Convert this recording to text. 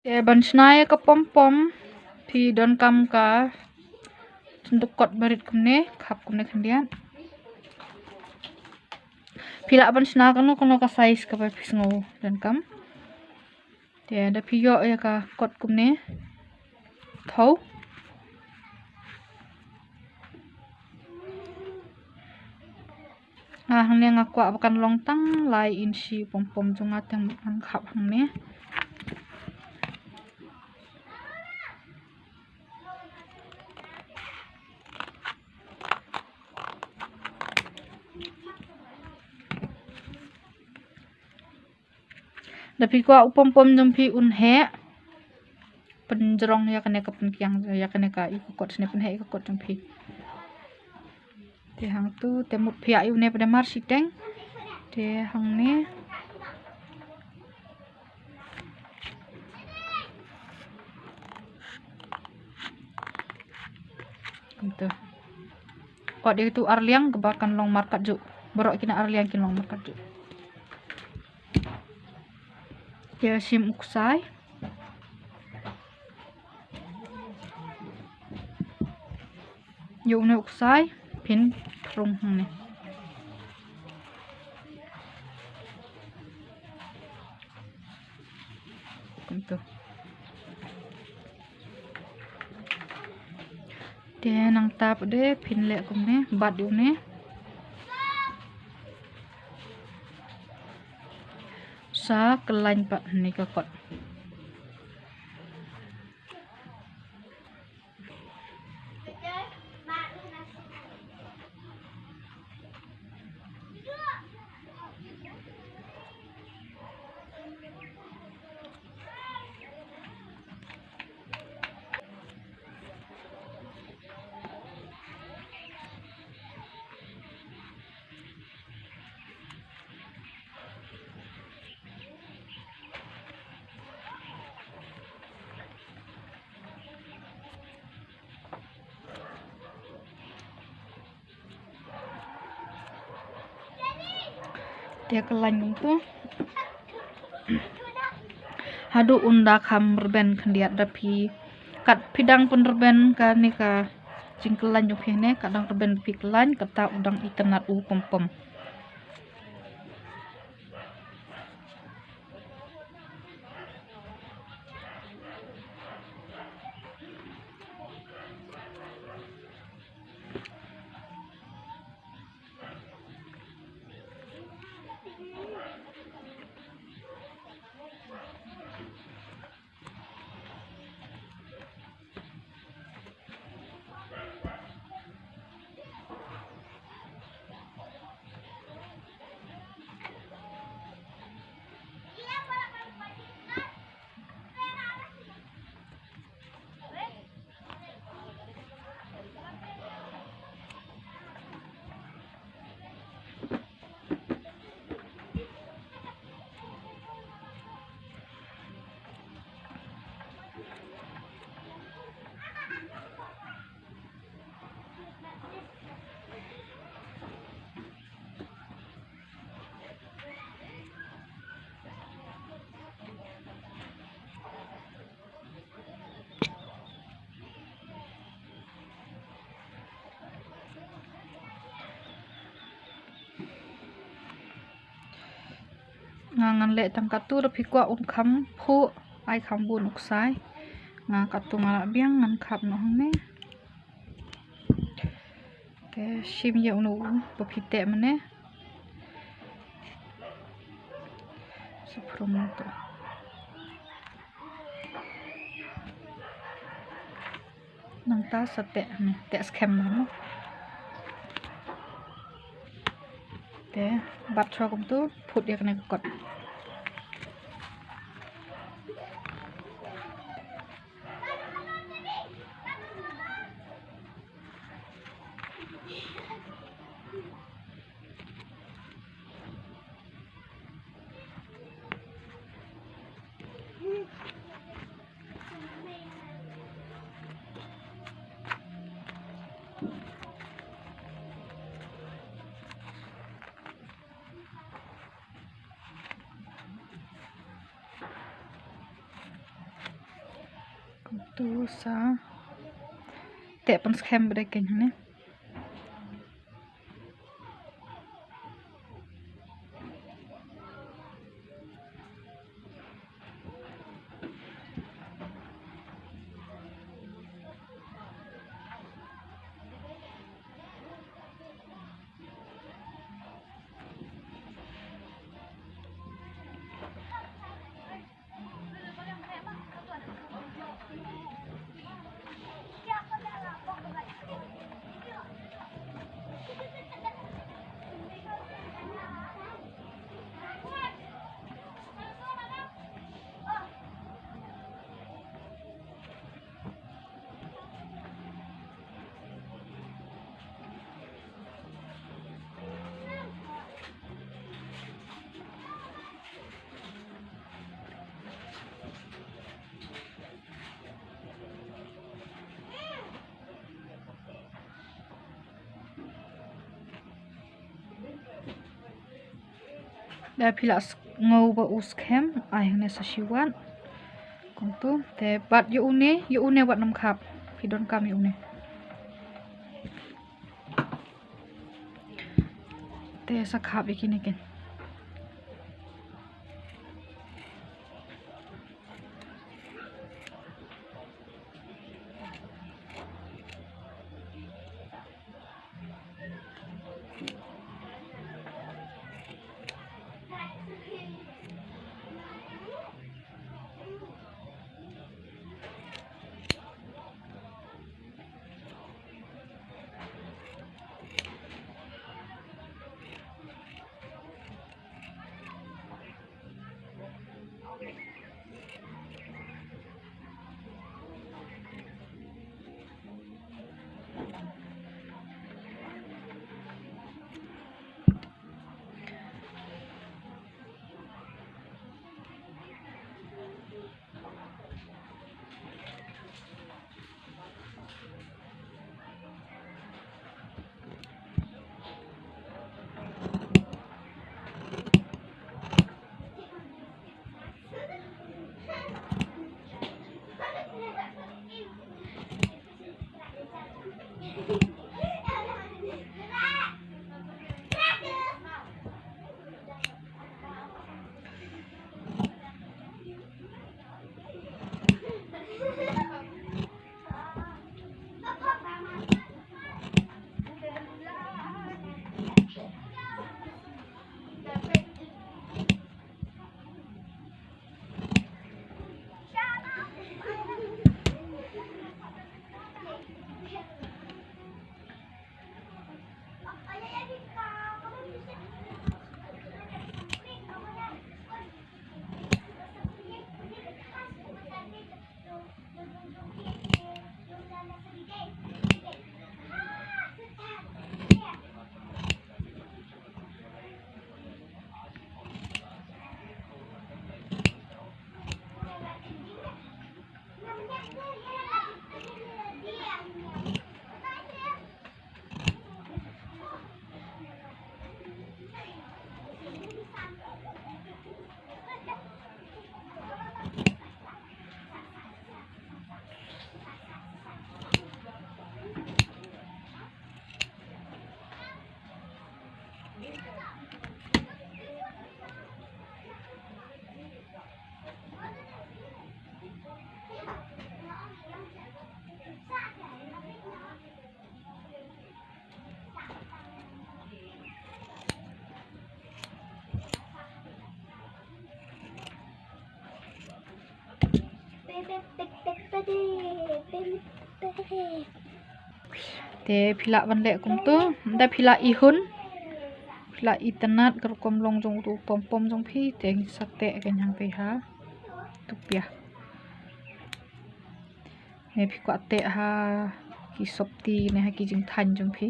ban snai ka pom phi don kam ka untuk kot barit kumne khap kumne khandian pila ban sna kono ka size ka pa pisngo don kam te da phi yo ya ka kot kumne thau hangnya ngakwa bukan longtang lai insi pom junga tang ang khap hangnya tapi kwa pom jompi un he penjerong ya kene ka penkiang ya kene ka ikut sne pen he ikut jompi te hang tu temut phia yu ne pada mar siteng te hang ne gitu kok dia itu arliang kebakan long markat juk borok kina arliang kin long markat juk ya sim uksai yung ne uksai pin rung hang ne gitu dia nang tap de pin le kum ne bat yu ne sa kelain pak ni ka kot dia kelain tu hadu unda kham rben khandiat dapi kat pidang pun rben ka ni ka jingkelan jo phene kadang rben pi kelan kata udang itenat u pom ngan le tang katu dapi kwa kham phu ai kham bun uksai nga katu ngala biang ngan khap no hang ne te sim ye unu bapite mane seprum to nang ta sate ne te scam no te bat cho kum tu phut ye kane kot tu sa te pun scam breaking ne. Dah pila ngau ba scam ai ne sa shiwan kong tu te bat yu une wat nam khap pidon kam yu une te sa khap ikini ken te phila ban le kum tu da phila ihun phila itanat kerkom long jong tu pom pom jong phi teng sate kan hang pe ha tupia ne phi kwa te ha ki sop ti ne ha ki jing than jong phi